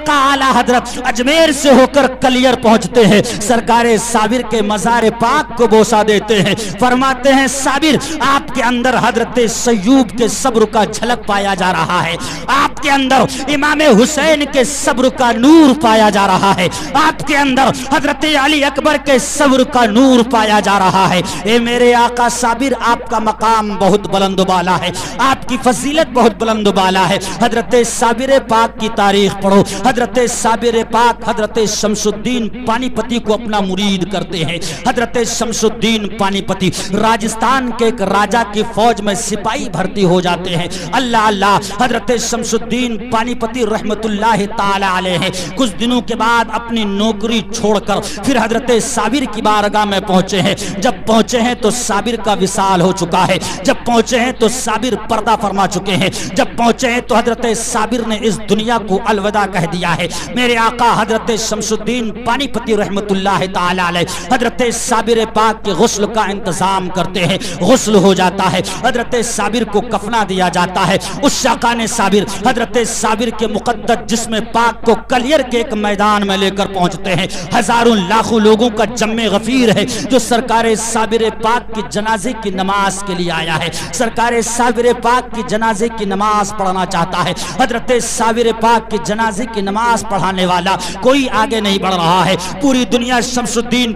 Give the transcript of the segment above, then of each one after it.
آقا اعلی حضرت اجمیر سے ہو کر کلیر پہنچتے ہیں، سرکار صابر کے مزار پاک کو بوسہ دیتے ہیں، فرماتے ہیں صابر آپ کے اندر حضرت سیوب کے صبر کا جھلک پایا جا رہا ہے، آپ کے اندر امام حسین کے صبر کا نور پایا جا رہا ہے، آپ کے اندر حضرت علی اکبر کے صبر کا نور پایا جا رہا ہے۔ اے میرے آقا صابر آپ کا مقام بہت بلند و بالا ہے، آپ کی فضیلت بہت بلند و بالا ہے۔ حضرت صابر پاک کی تاریخ پڑھو، حضرت صابر پاک حضرت شمس الدین پانی پتی کو اپنا مرید کرتے ہیں۔ حضرت شمس الدین پانی پتی راجستھان کے ایک راجا کی فوج میں سپاہی بھرتی ہو جاتے ہیں۔ اللہ اللہ، حضرت شمس الدین پانی پتی رحمت اللہ تعالی علیہ کچھ دنوں کے بعد اپنی نوکری چھوڑ کر پھر حضرت صابر کی بارگاہ میں پہنچے ہیں۔ جب پہنچے ہیں تو صابر کا وصال ہو چکا ہے، جب پہنچے ہیں تو صابر پردہ فرما چکے ہیں، جب پہنچے ہیں تو حضرت صابر نے اس دنیا کو الوداع کہہ دیا ہے۔ میرے آقا حضرت شمس الدین پانی پتی رحمت اللہ تعالی علیہ حضرت صابر پاک کے غسل کا انتظام کرتے ہیں، غسل ہو جاتا ہے، حضرت صابر کو کفنا دیا جاتا ہے۔ اس شاقان صابر حضرت صابر کے مقدس جسم پاک کو کلیر کے ایک میدان میں لے کر پہنچتے ہیں۔ ہزاروں لاکھوں لوگوں کا جم غفیر ہے جو سرکار صابر پاک کی جنازے کی نماز کے لیے آیا ہے، سرکار صابر پاک کی جنازے کی نماز پڑھنا چاہتا ہے۔ حضرت صابر پاک کی جنازے کی نماز پڑھانے والا کوئی آگے نہیں بڑھ رہا ہے، پوری دنیا شمس الدین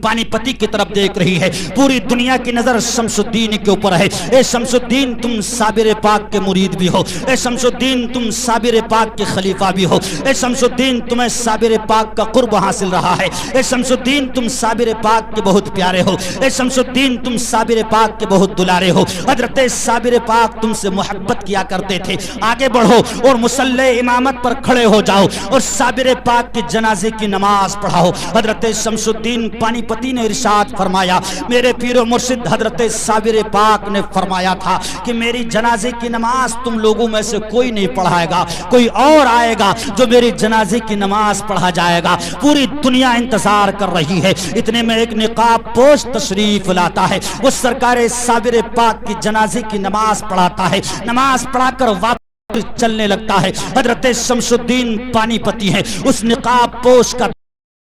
پانی پتی کی طرف دیکھ رہی ہے، پوری دنیا کی نظر شمس الدین کے اوپر ہے۔ اے شمس الدین تم صابر پاک کے مرید بھی ہو، اے شمس الدین تم صابر پاک کے خلیفہ بھی ہو، اے شمس الدین تمہیں صابر پاک کا قرب حاصل رہا ہے، اے شمس الدین تم صابر پاک کے بہت پیارے ہو، اے شمس الدین تم صابر پاک کے بہت دلارے ہو، حضرت صابر پاک تم سے محبت کیا کرتے تھے، آگے بڑھو اور مصلی امامت پر کھڑے ہو جاؤ اور صابر پاک کے جنازے کی نماز پڑھاؤ۔ حضرت شمس الدین پانی پتی نے ارشاد فرمایا، میرے پیر و مرشد حضرت صابر پاک نے فرمایا تھا کہ میری جنازے کی نماز تم لوگوں میں سے کوئی نہیں پڑھائے گا، کوئی اور آئے گا جو میری جنازے کی نماز پڑھا جائے گا۔ پوری دنیا انتظار کر رہی ہے، اتنے میں ایک نقاب پوش تشریف لاتا ہے، وہ سرکار صابر پاک کی جنازے کی نماز پڑھاتا ہے، نماز پڑھا کر واپس چلنے لگتا ہے۔ حضرت شمس الدین پانی پتی ہے، اس نقاب پوش کا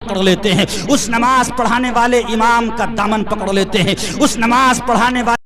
پکڑ لیتے ہیں، اس نماز پڑھانے والے امام کا دامن پکڑ لیتے ہیں، اس نماز پڑھانے والے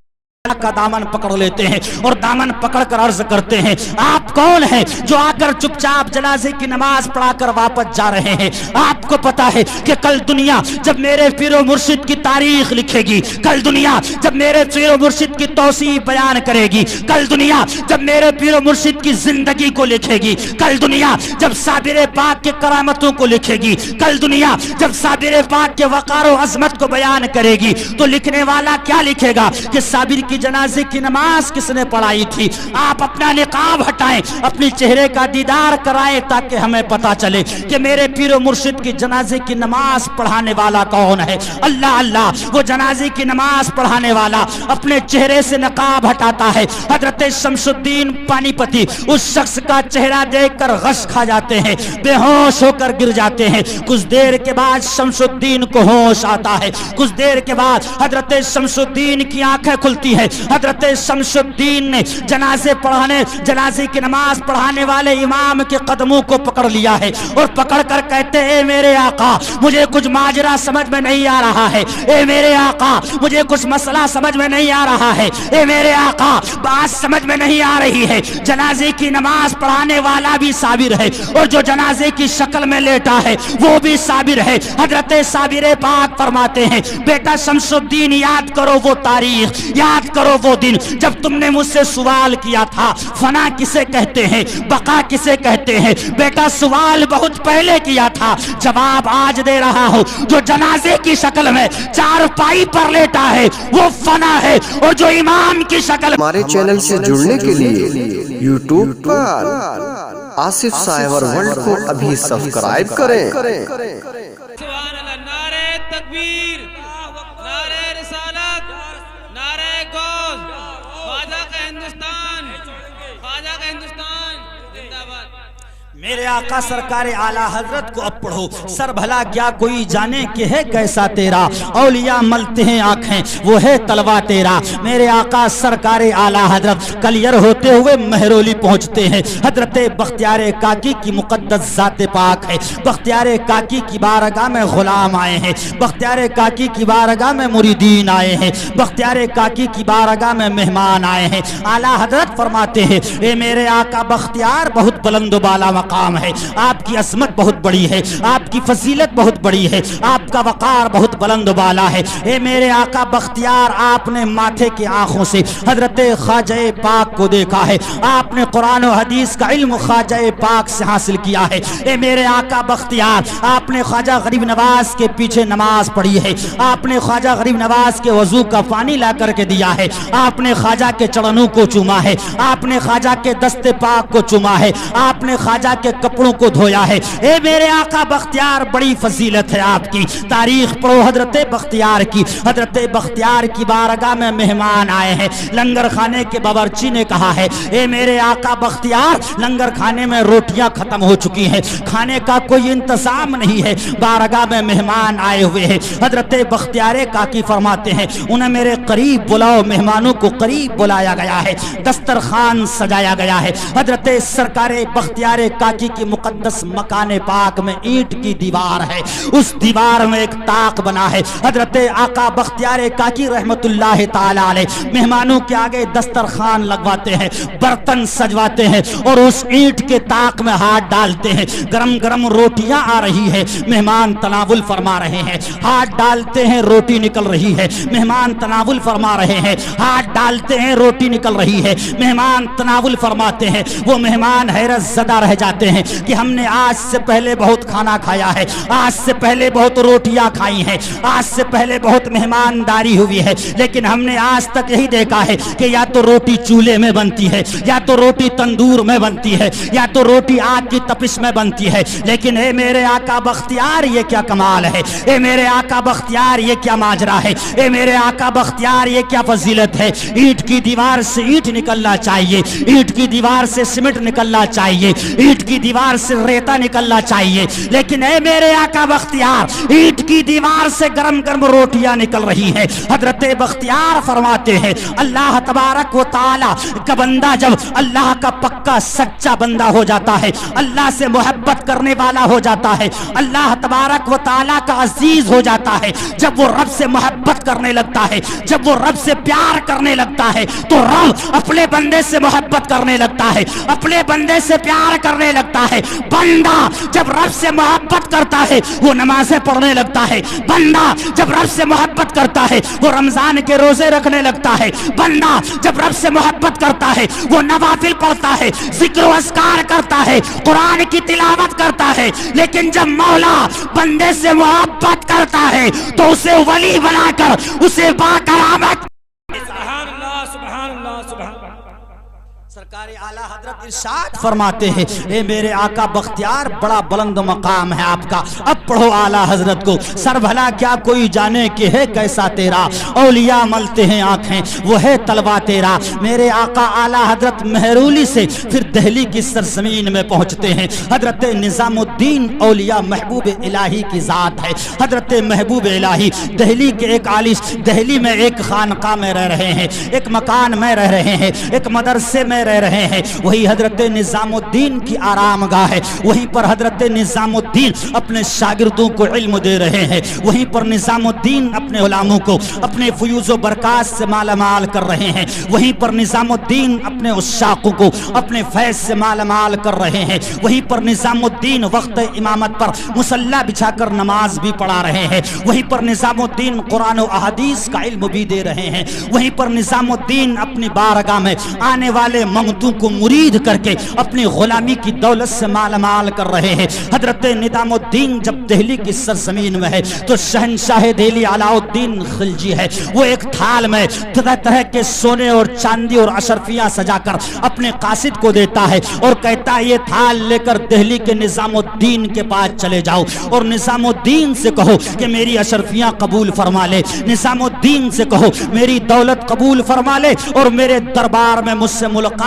کا دامن پکڑ لیتے ہیں اور دامن پکڑ کر عرض کرتے ہیں، آپ کون ہیں جو آ کر چپ چاپ جنازے کی نماز پڑھا کر واپس جا رہے ہیں؟ آپ کو پتا ہے کہ کل دنیا جب میرے پیر و مرشد کی تاریخ لکھے گی، کل دنیا جب میرے پیر و مرشد کی توصیف بیان کرے گی، کل دنیا جب میرے پیر و مرشد کی زندگی کو لکھے گی، کل دنیا جب صابر پاک کے کرامتوں کو لکھے گی، کل دنیا جب صابر پاک کے وقار و عظمت کو بیان کرے گی، تو لکھنے والا کیا لکھے گا کہ صابر کی جنازے کی نماز کس نے پڑھائی تھی؟ آپ اپنا نقاب ہٹائیں، اپنی چہرے کا دیدار کرائیں تاکہ ہمیں پتا چلے کہ میرے پیر و مرشد کی جنازے کی نماز پڑھانے والا کون ہے۔ اللہ اللہ، وہ جنازے کی نماز پڑھانے والا اپنے چہرے سے نقاب ہٹاتا ہے۔ حضرت شمس الدین پانی پتی اس شخص کا چہرہ دیکھ کر غش کھا جاتے ہیں، بے ہوش ہو کر گر جاتے ہیں۔ کچھ دیر کے بعد شمس الدین کو ہوش آتا ہے، کچھ دیر کے بعد حضرت شمس الدین کی آنکھیں کھلتی ہیں۔ حضرت شمس الدین نے جنازے کی نماز پڑھانے والے امام کے قدموں کو پکڑ لیا ہے اور پکڑ کر کہتے ہیں، اے میرے آقا مجھے کچھ ماجرا سمجھ میں نہیں آ رہا ہے، اے میرے آقا مجھے کچھ مسئلہ سمجھ میں نہیں آ رہا ہے، اے میرے آقا بات سمجھ میں نہیں آ رہی ہے۔ جنازے کی نماز پڑھانے والا بھی صابر ہے اور جو جنازے کی شکل میں لیٹا ہے وہ بھی صابر ہے۔ حضرت صابر پاک فرماتے ہیں، بیٹا شمس الدین یاد کرو وہ تاریخ، یاد کرو وہ دن جب تم نے مجھ سے سوال کیا تھا، فنا کسے کہتے ہیں، بقا کسے کہتے ہیں؟ بیٹا سوال بہت پہلے کیا تھا، جواب آج دے رہا ہوں۔ جو جنازے کی شکل میں چارپائی پر لیٹا ہے وہ فنا ہے، اور جو امام کی شکل ہمارے چینل سے جڑنے کے لیے یوٹیوب پر آصف سائیور ورلڈ کو ابھی سبسکرائب کریں۔ سبحان اللہ، نعرہ تکبیر، نعرہ رسالت، نعرہ غوث، خواجہ کا ہندوستان، خواجہ کا ہندوستان زندہ باد۔ میرے آقا سرکار اعلی حضرت کو اب پڑھو. سر بھلا کیا کوئی جانے کہ ہے کیسا تیرا, اولیاء ملتے ہیں آنکھیں وہ ہے تلوا تیرا. میرے آقا سرکار اعلی حضرت کلیر ہوتے ہوئے مہرولی پہنچتے ہیں. حضرت بختیار کاکی کی مقدس ذات پاک ہے. بختیار کاکی کی بارگاہ میں غلام آئے ہیں, بختیار کاکی کی بارگاہ میں مریدین آئے ہیں, بختیار کاکی کی بارگاہ میں مہمان آئے ہیں. اعلی حضرت فرماتے ہیں اے میرے آقا بختیار بہت بلند و بالا مقام ہے, آپ کی عظمت بہت بڑی ہے, آپ کی فضیلت بہت بڑی ہے, آپ کا وقار بہت بلند و بالا ہے. اے میرے آقا بختیار آپ نے ماتھے کی آنکھوں سے حضرت خواجہ پاک کو دیکھا ہے, آپ نے قرآن و حدیث کا علم خواجہ پاک سے حاصل کیا ہے. اے میرے آقا بختیار آپ نے خواجہ غریب نواز کے پیچھے نماز پڑھی ہے, آپ نے خواجہ غریب نواز کے وضو کا پانی لا کر کے دیا ہے, آپ نے خواجہ کے چڑنوں کو چوما ہے, آپ نے خواجہ کے دست پاک کو چوما ہے, آپ نے خواجہ کے کپڑوں کو دھویا ہے. اے میرے آقا بختیار بڑی فضیلت ہے آپ کی. تاریخ پڑھو حضرت بختیار کی. حضرت بختیار کی بارگاہ میں مہمان آئے ہیں. لنگر خانے کے باورچی نے کہا ہے اے میرے آقا بختیار لنگر کھانے میں روٹیاں ختم ہو چکی ہیں, کھانے کا کوئی انتظام نہیں ہے, بارگاہ میں مہمان آئے ہوئے ہیں. حضرت بختیار کاکی فرماتے ہیں انہیں میرے قریب بلاؤ. مہمانوں کو قریب بلایا گیا ہے, دسترخوان سجایا گیا ہے. حضرت سرکار بختیار کاکی کی مقدس مکان پاک میں اینٹ کی دیوار ہے, اس دیوار میں ایک طاق بنا ہے. حضرت آقا بختیار کاکی رحمت اللہ تعالی علیہ مہمانوں کے آگے دسترخوان لگواتے ہیں, برتن سجواتے ہیں اور اس اینٹ کے طاق میں ہاتھ ڈالتے ہیں. گرم گرم روٹیاں آ رہی ہے, مہمان تناول فرما رہے ہیں, ہاتھ ڈالتے ہیں روٹی نکل رہی ہے, مہمان تناول فرما رہے ہیں, ہاتھ ڈالتے ہیں روٹی نکل رہی ہے, مہمان تناول فرماتے ہیں. وہ مہمان حیرت زدہ رہ جاتے ہیں کہ ہم نے آج سے پہلے بہت کھانا کھایا ہے, آج سے پہلے بہت روٹیاں کھائی ہیں, آج سے پہلے بہت مہمانداری ہوئی ہے, لیکن ہم نے آج تک یہی دیکھا ہے کہ یا تو روٹی چولہے میں بنتی ہے, یا تو روٹی تندور میں بنتی ہے, یا تو روٹی آگ کی تپش میں بنتی ہے. لیکن اے میرے آقا بختیار یہ کیا کمال ہے, اے میرے آقا بختیار یہ کیا ماجرا ہے, اے میرے آقا بختیار یہ کیا فضیلت ہے. اینٹ کی دیوار سے اینٹ نکلنا چاہیے, اینٹ کی دیوار سے سیمنٹ نکلنا چاہیے, اینٹ کی دیوار سے ریتا نکلنا چاہیے, لیکن اے میرے آقا بختیار اینٹ کی دیوار سے گرم گرم روٹیاں نکل رہی ہے. حضرت بختیار فرماتے ہیں اللہ تبارک و تعالی کا بندہ جب اللہ کا پکا سچا بندہ ہو جاتا ہے, اللہ سے محبت کرنے والا ہو جاتا ہے, اللہ تبارک و تعالی کا عزیز ہو جاتا ہے, جب وہ رب سے محبت کرنے لگتا ہے, جب وہ رب سے پیار کرنے لگتا ہے, تو رب اپنے بندے سے محبت کرنے لگتا ہے, اپنے بندے سے پیار کرنے لگتا ہے. بندہ جب رب سے محبت کرتا ہے وہ نمازیں پڑھنے لگتا ہے, بندہ جب رب سے محبت کرتا ہے وہ رمضان کے روزے رکھنے لگتا ہے, بندہ جب رب سے محبت کرتا ہے وہ نوافل پڑھتا ہے, ذکر و اذکار کرتا ہے, قرآن کی تلاوت کرتا ہے. لیکن جب مولا بندے سے محبت کرتا ہے تو اسے ولی بنا کر اسے باکرامت سبحان اللہ سبحان اللہ سبحان اللہ. سرکار اعلی حضرت ارشاد فرماتے ہیں اے میرے آقا بختیار بڑا بلند مقام ہے آپ کا. اب پڑھو اعلی حضرت کو. سر بھلا کیا کوئی جانے کہ ہے کیسا تیرا, اولیاء ملتے ہیں آنکھیں وہ ہے تلوا تیرا. میرے آقا اعلی حضرت مہرولی سے پھر دہلی کی سرزمین میں پہنچتے ہیں. حضرت نظام الدین اولیاء محبوب الہی کی ذات ہے. حضرت محبوب الہی دہلی کے ایک دہلی میں ایک خانقاہ میں رہ رہے ہیں, ایک مکان میں رہ رہے ہیں, ایک مدرسے میں رہ رہے ہیں. وہی حضرت نظام الدین کی آرام گاہ ہے, وہیں پر حضرت نظام الدین اپنے شاگردوں کو علم دے رہے ہیں, وہیں پر نظام الدین اپنے غلاموں کو اپنے فیوز و برکات سے مالا مال کر رہے ہیں, وہیں پر نظام الدین اپنے عشاقوں کو اپنے فیض سے مالا مال کر رہے ہیں, وہیں پر نظام الدین وقت امامت پر مصلی بچھا کر نماز بھی پڑھا رہے ہیں, وہیں پر نظام الدین قرآن و احادیث کا علم بھی دے رہے ہیں, وہیں پر نظام الدین اپنی بارگاہ میں آنے والے منگتوں کو مرید کر کے اپنی غلامی کی دولت سے مالا مال کر رہے ہیں. حضرت نظام الدین جب دہلی کی سرزمین میں ہے تو شہنشاہ دہلی علاء الدین خلجی ہے, وہ ایک تھال میں طرح طرح کے سونے اور چاندی اور اشرفیاں سجا کر اپنے قاصد کو دیتا ہے اور کہتا ہے یہ تھال لے کر دہلی کے نظام الدین کے پاس چلے جاؤ اور نظام الدین سے کہو کہ میری اشرفیاں قبول فرما لے, نظام الدین سے کہو میری دولت قبول فرما لے اور میرے دربار میں مجھ سے ملاقات